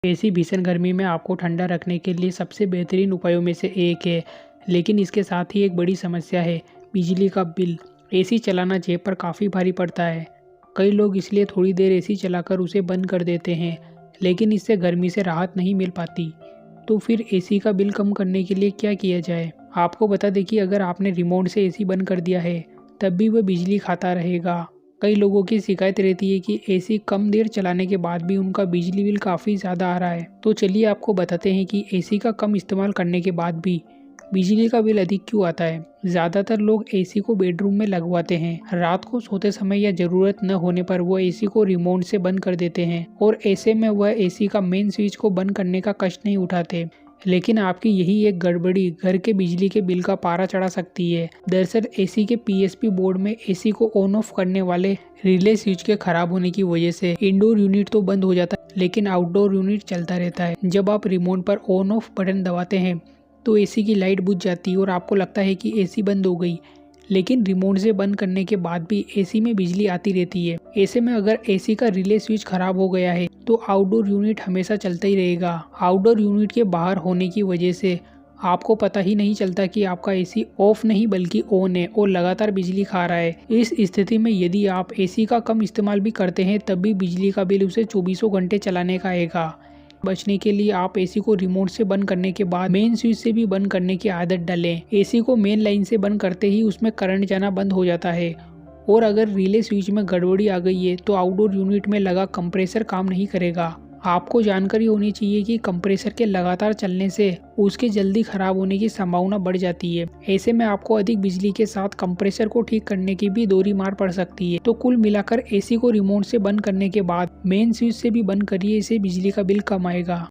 AC भीषण गर्मी में आपको ठंडा रखने के लिए सबसे बेहतरीन उपायों में से एक है, लेकिन इसके साथ ही एक बड़ी समस्या है, बिजली का बिल। एसी चलाना जेब पर काफ़ी भारी पड़ता है। कई लोग इसलिए थोड़ी देर एसी चलाकर उसे बंद कर देते हैं, लेकिन इससे गर्मी से राहत नहीं मिल पाती। तो फिर एसी का बिल कम करने के लिए क्या किया जाए? आपको बता दें कि अगर आपने रिमोट से एसी बंद कर दिया है, तब भी वह बिजली खाता रहेगा। कई लोगों की शिकायत रहती है कि एसी कम देर चलाने के बाद भी उनका बिजली बिल काफ़ी ज़्यादा आ रहा है। तो चलिए आपको बताते हैं कि एसी का कम इस्तेमाल करने के बाद भी बिजली का बिल अधिक क्यों आता है। ज़्यादातर लोग एसी को बेडरूम में लगवाते हैं। रात को सोते समय या ज़रूरत न होने पर वो एसी को रिमोट से बंद कर देते हैं और ऐसे में वह एसी का मेन स्विच को बंद करने का कष्ट नहीं उठाते। लेकिन आपकी यही एक गड़बड़ी घर के बिजली के बिल का पारा चढ़ा सकती है। दरअसल एसी के पीएसपी बोर्ड में एसी को ऑन ऑफ करने वाले रिले स्विच के खराब होने की वजह से इंडोर यूनिट तो बंद हो जाता है, लेकिन आउटडोर यूनिट चलता रहता है। जब आप रिमोट पर ऑन ऑफ बटन दबाते हैं तो एसी की लाइट बुझ जाती है और आपको लगता है कि एसी बंद हो गई, लेकिन रिमोट से बंद करने के बाद भी एसी में बिजली आती रहती है। ऐसे में अगर एसी का रिले स्विच खराब हो गया है तो आउटडोर यूनिट हमेशा चलता ही रहेगा। आउटडोर यूनिट के बाहर होने की वजह से आपको पता ही नहीं चलता कि आपका एसी ऑफ नहीं बल्कि ऑन है और लगातार बिजली खा रहा है। इस स्थिति में यदि आप एसी का कम इस्तेमाल भी करते हैं तब भी बिजली का बिल उसे 24 घंटे चलाने का आएगा। बचने के लिए आप एसी को रिमोट से बंद करने के बाद मेन स्विच से भी बंद करने की आदत डालें। एसी को मेन लाइन से बंद करते ही उसमें करंट जाना बंद हो जाता है और अगर रिले स्विच में गड़बड़ी आ गई है तो आउटडोर यूनिट में लगा कंप्रेसर काम नहीं करेगा। आपको जानकारी होनी चाहिए कि कंप्रेसर के लगातार चलने से उसके जल्दी खराब होने की संभावना बढ़ जाती है। ऐसे में आपको अधिक बिजली के साथ कंप्रेसर को ठीक करने की भी दोहरी मार पड़ सकती है। तो कुल मिलाकर एसी को रिमोट से बंद करने के बाद मेन स्विच से भी बंद करिए, इससे बिजली का बिल कम आएगा।